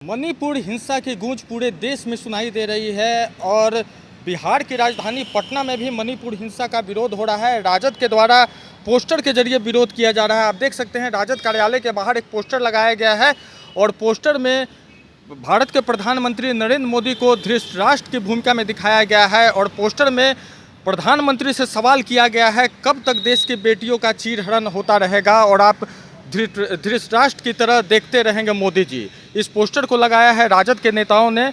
मणिपुर हिंसा की गूंज पूरे देश में सुनाई दे रही है और बिहार की राजधानी पटना में भी मणिपुर हिंसा का विरोध हो रहा है। राजद के द्वारा पोस्टर के जरिए विरोध किया जा रहा है। आप देख सकते हैं राजद कार्यालय के बाहर एक पोस्टर लगाया गया है और पोस्टर में भारत के प्रधानमंत्री नरेंद्र मोदी को धृतराष्ट्र की भूमिका में दिखाया गया है और पोस्टर में प्रधानमंत्री से सवाल किया गया है, कब तक देश की बेटियों का चीरहरण होता रहेगा और आप धृतराष्ट्र की तरह देखते रहेंगे मोदी जी। इस पोस्टर को लगाया है राजद के नेताओं ने।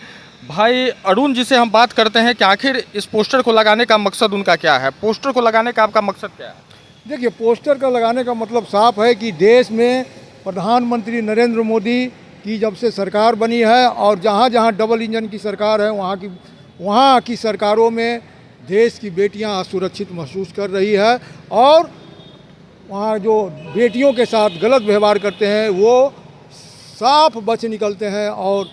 भाई अरुण जी से हम बात करते हैं कि आखिर इस पोस्टर को लगाने का मकसद उनका क्या है। पोस्टर को लगाने का आपका मकसद क्या है? देखिए, पोस्टर का लगाने का मतलब साफ है कि देश में प्रधानमंत्री नरेंद्र मोदी की जब से सरकार बनी है और जहाँ जहाँ डबल इंजन की सरकार है वहाँ की सरकारों में देश की बेटियाँ असुरक्षित महसूस कर रही है और वहाँ जो बेटियों के साथ गलत व्यवहार करते हैं वो साफ बच निकलते हैं और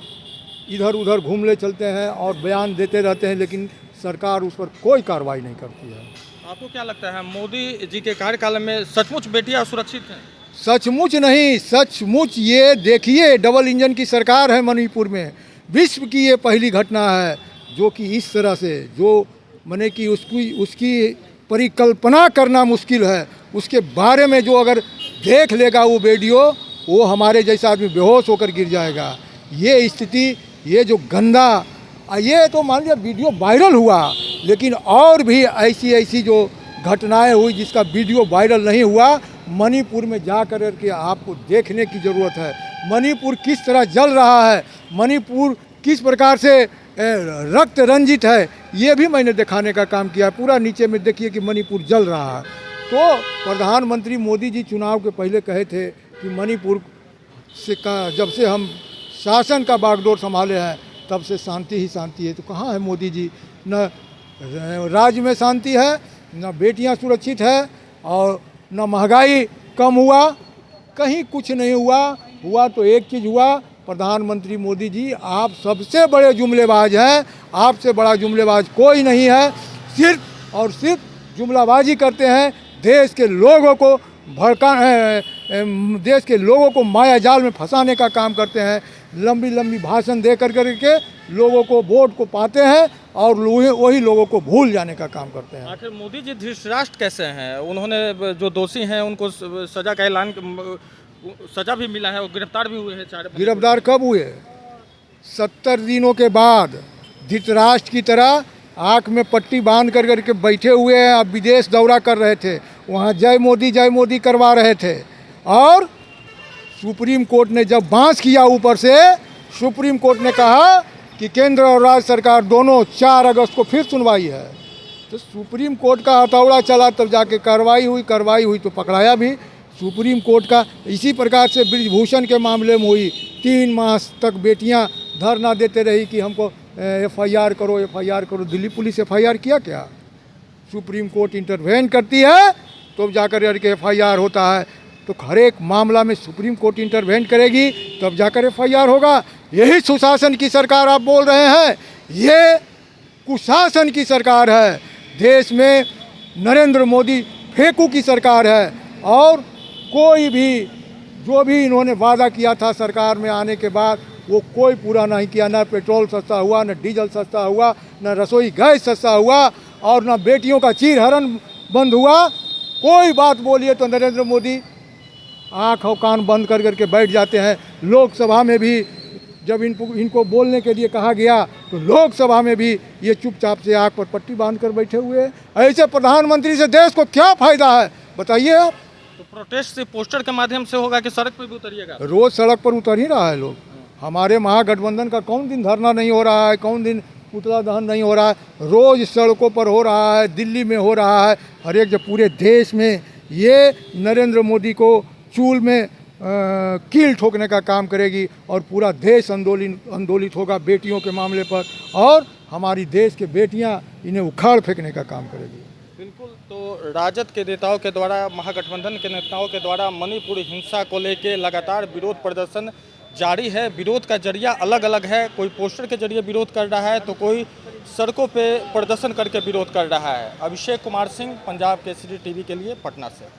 इधर उधर घूमले चलते हैं और बयान देते रहते हैं, लेकिन सरकार उस पर कोई कार्रवाई नहीं करती है। आपको क्या लगता है मोदी जी के कार्यकाल में सचमुच बेटियां सुरक्षित हैं? सचमुच नहीं, सचमुच ये देखिए, डबल इंजन की सरकार है मणिपुर में। विश्व की ये पहली घटना है जो कि इस तरह से जो माने कि उसकी परिकल्पना करना मुश्किल है। उसके बारे में जो अगर देख लेगा वो वीडियो, वो हमारे जैसा आदमी बेहोश होकर गिर जाएगा। ये स्थिति, ये जो गंदा, ये तो मान लिया वीडियो वायरल हुआ, लेकिन और भी ऐसी जो घटनाएं हुई जिसका वीडियो वायरल नहीं हुआ, मणिपुर में जा कर के आपको देखने की ज़रूरत है। मणिपुर किस तरह जल रहा है, मणिपुर किस प्रकार से रक्त रंजित है, ये भी मैंने दिखाने का काम किया। पूरा नीचे में देखिए कि मणिपुर जल रहा है। तो प्रधानमंत्री मोदी जी चुनाव के पहले कहे थे कि मणिपुर से जब से हम शासन का बागडोर संभाले हैं तब से शांति ही शांति है। तो कहाँ है मोदी जी? न राज्य में शांति है, न बेटियां सुरक्षित है और न महंगाई कम हुआ, कहीं कुछ नहीं हुआ तो एक चीज़ हुआ, प्रधानमंत्री मोदी जी आप सबसे बड़े जुमलेबाज हैं। आपसे बड़ा जुमलेबाज कोई नहीं है। सिर्फ और सिर्फ जुमलाबाजी करते हैं, देश के लोगों को देश के लोगों को माया जाल में फंसाने का काम करते हैं। लंबी लंबी भाषण दे करके लोगों को वोट को पाते हैं और वही लोगों को भूल जाने का काम करते हैं। आखिर मोदी जी धृतराष्ट्र कैसे हैं? उन्होंने जो दोषी हैं उनको सजा का ऐलान, सजा भी मिला है और गिरफ्तार भी हुए हैं। गिरफ्तार कब हुए? 70 दिनों के बाद। धृतराष्ट्र की तरह आँख में पट्टी बांध करके बैठे हुए हैं। अब विदेश दौरा कर रहे थे, वहाँ जय मोदी करवा रहे थे और सुप्रीम कोर्ट ने जब बांस किया ऊपर से, सुप्रीम कोर्ट ने कहा कि केंद्र और राज्य सरकार दोनों 4 अगस्त को फिर सुनवाई है। तो सुप्रीम कोर्ट का हथौड़ा चला तब जाके कार्रवाई हुई तो पकड़ाया भी। सुप्रीम कोर्ट का इसी प्रकार से ब्रिजभूषण के मामले में हुई। 3 माह तक बेटियां धरना देते रही कि हमको FIR करो। दिल्ली पुलिस FIR किया क्या? सुप्रीम कोर्ट इंटरवेन करती है तो जाकर के FIR होता है। तो हर एक मामला में सुप्रीम कोर्ट इंटरवेन करेगी तब जाकर FIR होगा। यही सुशासन की सरकार आप बोल रहे हैं, ये कुशासन की सरकार है। देश में नरेंद्र मोदी फेंकू की सरकार है और कोई भी जो भी इन्होंने वादा किया था सरकार में आने के बाद वो कोई पूरा नहीं किया। न पेट्रोल सस्ता हुआ, न डीजल सस्ता हुआ, न रसोई गैस सस्ता हुआ और न बेटियों का चीरहरण बंद हुआ। कोई बात बोलिए तो नरेंद्र मोदी आँख और कान बंद करके बैठ जाते हैं। लोकसभा में भी जब इनको बोलने के लिए कहा गया तो लोकसभा में भी ये चुपचाप से आँख पर पट्टी बांध कर बैठे हुए हैं। ऐसे प्रधानमंत्री से देश को क्या फ़ायदा है, बताइए आप? तो प्रोटेस्ट से पोस्टर के माध्यम से होगा कि सड़क पर भी उतरिएगा? रोज़ सड़क पर उतर ही रहा है लोग। हमारे महागठबंधन का कौन दिन धरना नहीं हो रहा है, कौन दिन पुतला दहन नहीं हो रहा है? रोज़ सड़कों पर हो रहा है, दिल्ली में हो रहा है, हर एक जब पूरे देश में ये नरेंद्र मोदी को चूल में कील ठोकने का काम करेगी और पूरा देश आंदोलित होगा बेटियों के मामले पर और हमारी देश के बेटियां इन्हें उखाड़ फेंकने का काम करेगी। बिल्कुल। तो राजद के नेताओं के द्वारा, महागठबंधन के नेताओं के द्वारा मणिपुर हिंसा को लेकर लगातार विरोध प्रदर्शन जारी है। विरोध का जरिया अलग अलग है, कोई पोस्टर के जरिए विरोध कर रहा है तो कोई सड़कों पे प्रदर्शन करके विरोध कर रहा है। अभिषेक कुमार सिंह, पंजाब केसरी टीवी के लिए पटना से।